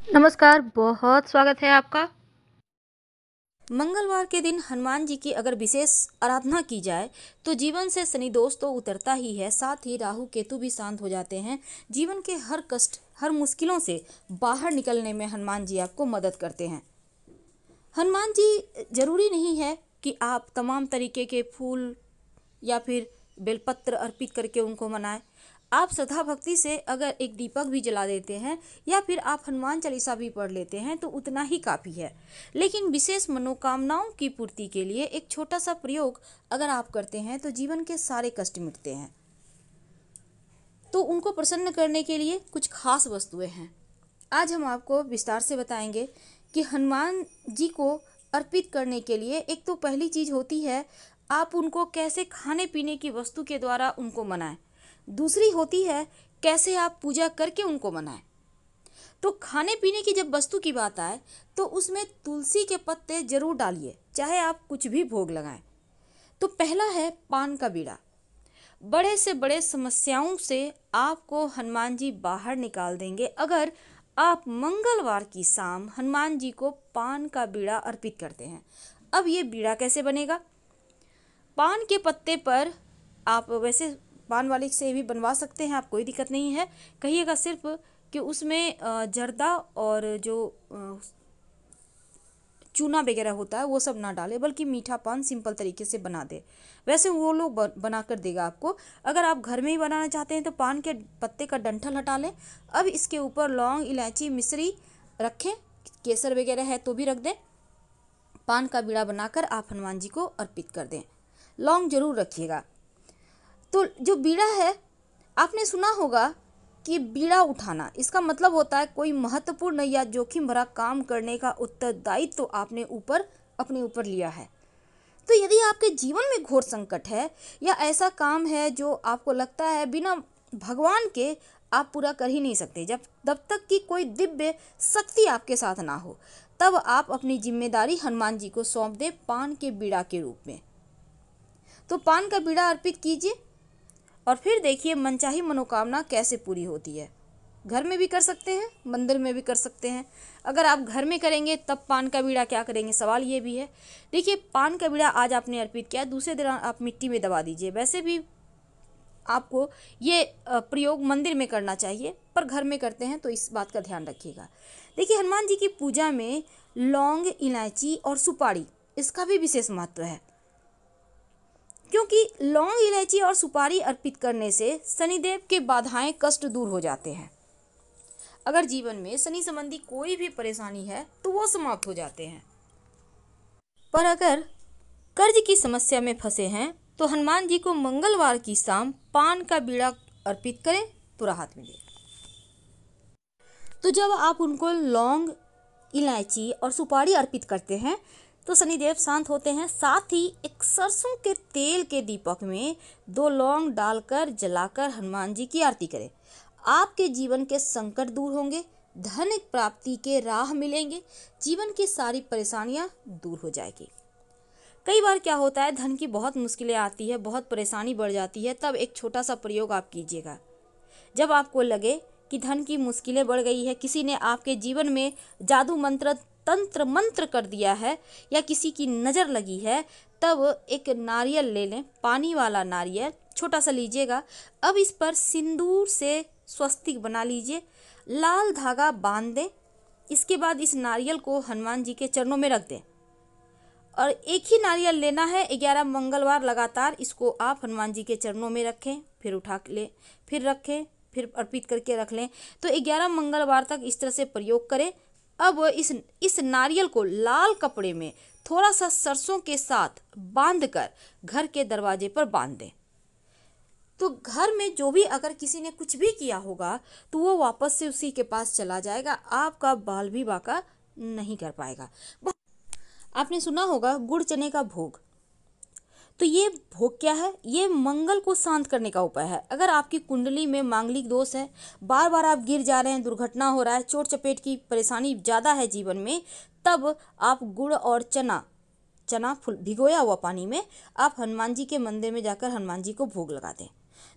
नमस्कार, बहुत स्वागत है आपका। मंगलवार के दिन हनुमान जी की अगर विशेष आराधना की जाए तो जीवन से शनि दोष तो उतरता ही है, साथ ही राहु केतु भी शांत हो जाते हैं। जीवन के हर कष्ट, हर मुश्किलों से बाहर निकलने में हनुमान जी आपको मदद करते हैं। हनुमान जी जरूरी नहीं है कि आप तमाम तरीके के फूल या फिर बेलपत्र अर्पित करके उनको मनाएं। आप श्रद्धा भक्ति से अगर एक दीपक भी जला देते हैं या फिर आप हनुमान चालीसा भी पढ़ लेते हैं तो उतना ही काफ़ी है। लेकिन विशेष मनोकामनाओं की पूर्ति के लिए एक छोटा सा प्रयोग अगर आप करते हैं तो जीवन के सारे कष्ट मिटते हैं। तो उनको प्रसन्न करने के लिए कुछ खास वस्तुएं हैं। आज हम आपको विस्तार से बताएंगे कि हनुमान जी को अर्पित करने के लिए एक तो पहली चीज़ होती है, आप उनको कैसे खाने पीने की वस्तु के द्वारा उनको मनाएं। दूसरी होती है कैसे आप पूजा करके उनको मनाएं। तो खाने पीने की जब वस्तु की बात आए तो उसमें तुलसी के पत्ते जरूर डालिए, चाहे आप कुछ भी भोग लगाएं। तो पहला है पान का बीड़ा। बड़े से बड़े समस्याओं से आपको हनुमान जी बाहर निकाल देंगे अगर आप मंगलवार की शाम हनुमान जी को पान का बीड़ा अर्पित करते हैं। अब ये बीड़ा कैसे बनेगा? पान के पत्ते पर आप वैसे पान वाले से भी बनवा सकते हैं, आप कोई दिक्कत नहीं है। कहिएगा सिर्फ कि उसमें जर्दा और जो चूना वगैरह होता है वो सब ना डाले, बल्कि मीठा पान सिंपल तरीके से बना दे। वैसे वो लोग बना कर देगा आपको। अगर आप घर में ही बनाना चाहते हैं तो पान के पत्ते का डंठल हटा लें। अब इसके ऊपर लौंग, इलायची, मिश्री रखें, केसर वगैरह है तो भी रख दें। पान का बीड़ा बनाकर आप हनुमान जी को अर्पित कर दें। लौंग जरूर रखिएगा। तो जो बीड़ा है, आपने सुना होगा कि बीड़ा उठाना इसका मतलब होता है कोई महत्वपूर्ण या जोखिम भरा काम करने का उत्तरदायित्व तो आपने अपने ऊपर लिया है। तो यदि आपके जीवन में घोर संकट है या ऐसा काम है जो आपको लगता है बिना भगवान के आप पूरा कर ही नहीं सकते, जब तक कि कोई दिव्य शक्ति आपके साथ ना हो, तब आप अपनी जिम्मेदारी हनुमान जी को सौंप दें पान के बीड़ा के रूप में। तो पान का बीड़ा अर्पित कीजिए और फिर देखिए मनचाही मनोकामना कैसे पूरी होती है। घर में भी कर सकते हैं, मंदिर में भी कर सकते हैं। अगर आप घर में करेंगे तब पान का बीड़ा क्या करेंगे, सवाल ये भी है। देखिए, पान का बीड़ा आज आपने अर्पित किया, दूसरे दिन आप मिट्टी में दबा दीजिए। वैसे भी आपको ये प्रयोग मंदिर में करना चाहिए, पर घर में करते हैं तो इस बात का ध्यान रखिएगा। देखिए, हनुमान जी की पूजा में लौंग, इलायची और सुपारी इसका भी विशेष महत्व है, क्योंकि लौंग, इलायची और सुपारी अर्पित करने से शनिदेव के बाधाएं, कष्ट दूर हो जाते हैं। अगर जीवन में शनि संबंधी कोई भी परेशानी है तो वो समाप्त हो जाते हैं। पर अगर कर्ज की समस्या में फंसे हैं तो हनुमान जी को मंगलवार की शाम पान का बीड़ा अर्पित करें तो राहत मिले। तो जब आप उनको लौंग, इलायची और सुपारी अर्पित करते हैं तो शनिदेव शांत होते हैं। साथ ही एक सरसों के तेल के दीपक में 2 लौंग डालकर जलाकर हनुमान जी की आरती करें। आपके जीवन के संकट दूर होंगे, धन प्राप्ति के राह मिलेंगे, जीवन की सारी परेशानियां दूर हो जाएगी। कई बार क्या होता है, धन की बहुत मुश्किलें आती है, बहुत परेशानी बढ़ जाती है, तब एक छोटा सा प्रयोग आप कीजिएगा। जब आपको लगे कि धन की मुश्किलें बढ़ गई है, किसी ने आपके जीवन में जादू मंत्र, तंत्र मंत्र कर दिया है या किसी की नज़र लगी है, तब एक नारियल ले लें, पानी वाला नारियल छोटा सा लीजिएगा। अब इस पर सिंदूर से स्वस्तिक बना लीजिए, लाल धागा बांध दें। इसके बाद इस नारियल को हनुमान जी के चरणों में रख दें और एक ही नारियल लेना है। 11 मंगलवार लगातार इसको आप हनुमान जी के चरणों में रखें, फिर उठा लें, फिर रखें, फिर अर्पित करके रख लें। तो 11 मंगलवार तक इस तरह से प्रयोग करें। अब इस नारियल को लाल कपड़े में थोड़ा सा सरसों के साथ बांधकर घर के दरवाजे पर बांध दें। तो घर में जो भी अगर किसी ने कुछ भी किया होगा तो वो वापस से उसी के पास चला जाएगा, आपका बाल भी बाका नहीं कर पाएगा। आपने सुना होगा गुड़ चने का भोग। तो ये भोग क्या है? ये मंगल को शांत करने का उपाय है। अगर आपकी कुंडली में मांगलिक दोष है, बार बार आप गिर जा रहे हैं, दुर्घटना हो रहा है, चोट चपेट की परेशानी ज़्यादा है जीवन में, तब आप गुड़ और चना फुल भिगोया हुआ पानी में आप हनुमान जी के मंदिर में जाकर हनुमान जी को भोग लगा दें।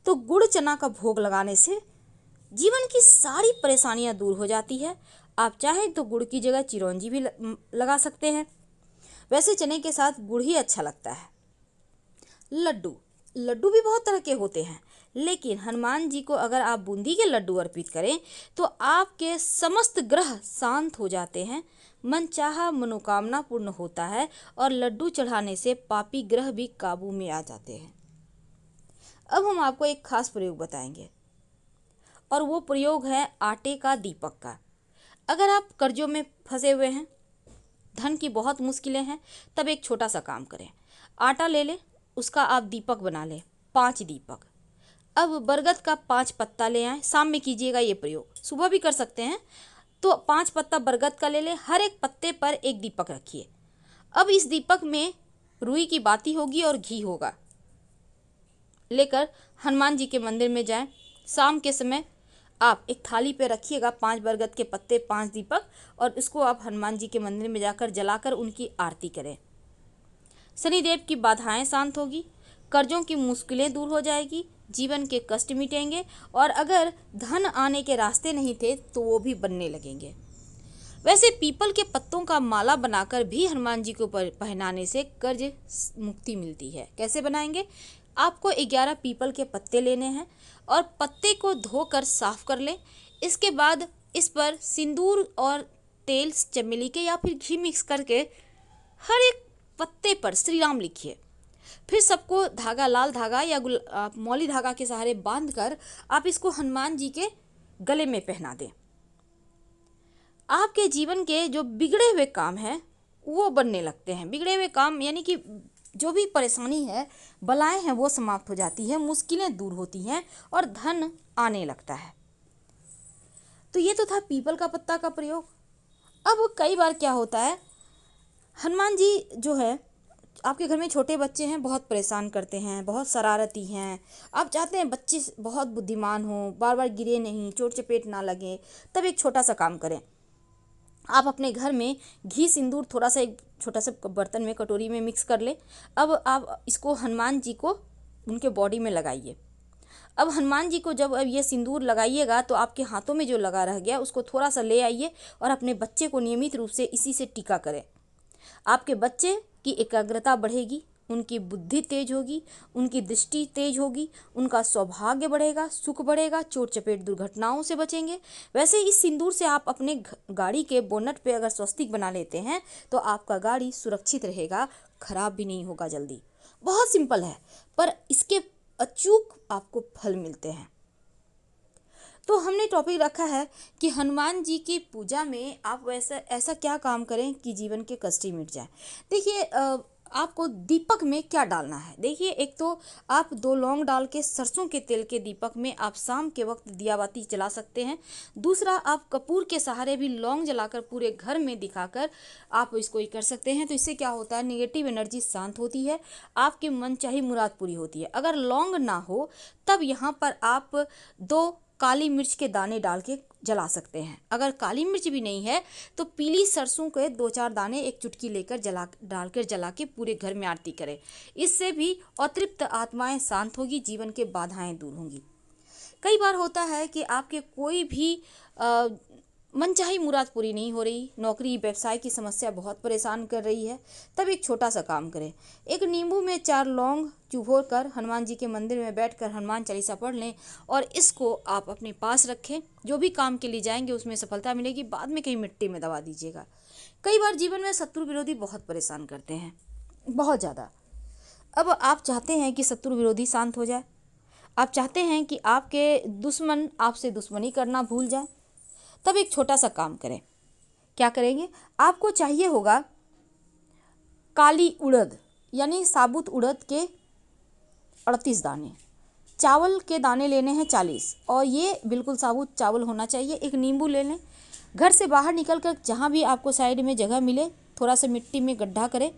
तो गुड़ चना का भोग लगाने से जीवन की सारी परेशानियां दूर हो जाती है। आप चाहें तो गुड़ की जगह चिरौंजी भी लगा सकते हैं। वैसे चने के साथ गुड़ ही अच्छा लगता है। लड्डू, लड्डू भी बहुत तरह के होते हैं, लेकिन हनुमान जी को अगर आप बूंदी के लड्डू अर्पित करें तो आपके समस्त ग्रह शांत हो जाते हैं, मन चाहा मनोकामना पूर्ण होता है और लड्डू चढ़ाने से पापी ग्रह भी काबू में आ जाते हैं। अब हम आपको एक खास प्रयोग बताएंगे और वो प्रयोग है आटे का दीपक का। अगर आप कर्जों में फंसे हुए हैं, धन की बहुत मुश्किलें हैं, तब एक छोटा सा काम करें। आटा ले लें, उसका आप दीपक बना लें, 5 दीपक। अब बरगद का 5 पत्ता ले आएँ, शाम में कीजिएगा ये प्रयोग, सुबह भी कर सकते हैं। तो 5 पत्ता बरगद का ले लें, हर एक पत्ते पर एक दीपक रखिए। अब इस दीपक में रुई की बाती होगी और घी होगा। लेकर हनुमान जी के मंदिर में जाएं। शाम के समय आप एक थाली पे रखिएगा 5 बरगद के पत्ते, 5 दीपक, और इसको आप हनुमान जी के मंदिर में जाकर जलाकर उनकी आरती करें। शनिदेव की बाधाएं शांत होगी, कर्जों की मुश्किलें दूर हो जाएगी, जीवन के कष्ट मिटेंगे और अगर धन आने के रास्ते नहीं थे तो वो भी बनने लगेंगे। वैसे पीपल के पत्तों का माला बनाकर भी हनुमान जी को पहनाने से कर्ज मुक्ति मिलती है। कैसे बनाएंगे? आपको 11 पीपल के पत्ते लेने हैं और पत्ते को धोकर साफ कर लें। इसके बाद इस पर सिंदूर और तेल चमेली के या फिर घी मिक्स करके हर एक पत्ते पर श्री राम लिखिए। फिर सबको धागा, लाल धागा या मौली धागा के सहारे बांधकर आप इसको हनुमान जी के गले में पहना दें। आपके जीवन के जो बिगड़े हुए काम हैं वो बनने लगते हैं। बिगड़े हुए काम यानी कि जो भी परेशानी है, बलाएं हैं, वो समाप्त हो जाती है, मुश्किलें दूर होती हैं और धन आने लगता है। तो ये तो था पीपल का पत्ता का प्रयोग। अब कई बार क्या होता है, हनुमान जी जो है, आपके घर में छोटे बच्चे हैं, बहुत परेशान करते हैं, बहुत शरारती हैं, आप चाहते हैं बच्चे बहुत बुद्धिमान हों, बार बार गिरे नहीं, चोट चपेट ना लगे, तब एक छोटा सा काम करें। आप अपने घर में घी सिंदूर थोड़ा सा एक छोटा सा बर्तन में, कटोरी में मिक्स कर ले। अब आप इसको हनुमान जी को उनके बॉडी में लगाइए। अब हनुमान जी को जब अब ये सिंदूर लगाइएगा तो आपके हाथों में जो लगा रह गया उसको थोड़ा सा ले आइए और अपने बच्चे को नियमित रूप से इसी से टीका करें। आपके बच्चे की एकाग्रता बढ़ेगी, उनकी बुद्धि तेज होगी, उनकी दृष्टि तेज होगी, उनका सौभाग्य बढ़ेगा, सुख बढ़ेगा, चोट चपेट दुर्घटनाओं से बचेंगे। वैसे इस सिंदूर से आप अपने गाड़ी के बोनट पे अगर स्वस्तिक बना लेते हैं तो आपका गाड़ी सुरक्षित रहेगा, खराब भी नहीं होगा जल्दी। बहुत सिंपल है, पर इसके अचूक आपको फल मिलते हैं। तो हमने टॉपिक रखा है कि हनुमान जी की पूजा में आप वैसा ऐसा क्या काम करें कि जीवन के कष्ट ही मिट जाए। देखिए, आपको दीपक में क्या डालना है। देखिए, एक तो आप 2 लौंग डाल के सरसों के तेल के दीपक में आप शाम के वक्त दिया बाती जला सकते हैं। दूसरा, आप कपूर के सहारे भी लौंग जलाकर पूरे घर में दिखाकर आप इसको ही कर सकते हैं। तो इससे क्या होता है, नेगेटिव एनर्जी शांत होती है, आपकी मनचाही मुराद पूरी होती है। अगर लौंग ना हो तब यहाँ पर आप 2 काली मिर्च के दाने डाल के जला सकते हैं। अगर काली मिर्च भी नहीं है तो पीली सरसों के 2-4 दाने एक चुटकी लेकर जला के पूरे घर में आरती करें। इससे भी अतृप्त आत्माएं शांत होगी, जीवन के बाधाएं दूर होंगी। कई बार होता है कि आपके कोई भी मनचाही मुराद पूरी नहीं हो रही, नौकरी व्यवसाय की समस्या बहुत परेशान कर रही है, तब एक छोटा सा काम करें। एक नींबू में 4 लौंग चुभोर कर हनुमान जी के मंदिर में बैठकर हनुमान चालीसा पढ़ लें और इसको आप अपने पास रखें। जो भी काम के लिए जाएंगे उसमें सफलता मिलेगी, बाद में कहीं मिट्टी में दबा दीजिएगा। कई बार जीवन में शत्रु विरोधी बहुत परेशान करते हैं, बहुत ज़्यादा। अब आप चाहते हैं कि शत्रु विरोधी शांत हो जाए, आप चाहते हैं कि आपके दुश्मन आपसे दुश्मनी करना भूल जाए, तब एक छोटा सा काम करें। क्या करेंगे? आपको चाहिए होगा काली उड़द यानी साबुत उड़द के 38 दाने, चावल के दाने लेने हैं 40 और ये बिल्कुल साबुत चावल होना चाहिए। एक नींबू ले लें। घर से बाहर निकल कर जहाँ भी आपको साइड में जगह मिले थोड़ा सा मिट्टी में गड्ढा करें।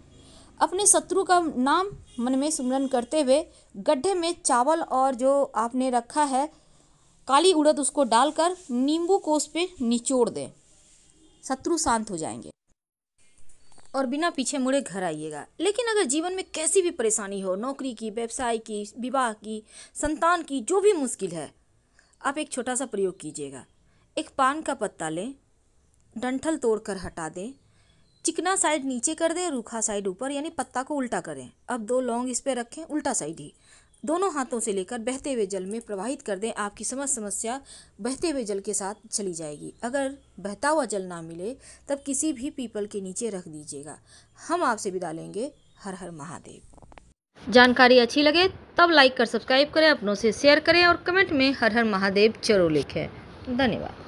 अपने शत्रु का नाम मन में सुमरन करते हुए गड्ढे में चावल और जो आपने रखा है काली उड़द उसको डालकर नींबू को उस पर निचोड़ दें। शत्रु शांत हो जाएंगे और बिना पीछे मुड़े घर आइएगा। लेकिन अगर जीवन में कैसी भी परेशानी हो, नौकरी की, व्यवसाय की, विवाह की, संतान की, जो भी मुश्किल है, आप एक छोटा सा प्रयोग कीजिएगा। एक पान का पत्ता लें, डंठल तोड़कर हटा दें, चिकना साइड नीचे कर दें, रूखा साइड ऊपर, यानी पत्ता को उल्टा करें। अब 2 लौंग इस पे रखें, उल्टा साइड ही। दोनों हाथों से लेकर बहते हुए जल में प्रवाहित कर दें। आपकी समस्या बहते हुए जल के साथ चली जाएगी। अगर बहता हुआ जल ना मिले तब किसी भी पीपल के नीचे रख दीजिएगा। हम आपसे विदा लेंगे। हर हर महादेव। जानकारी अच्छी लगे तब लाइक कर सब्सक्राइब करें, अपनों से शेयर करें और कमेंट में हर हर महादेव जरूर लिखें। धन्यवाद।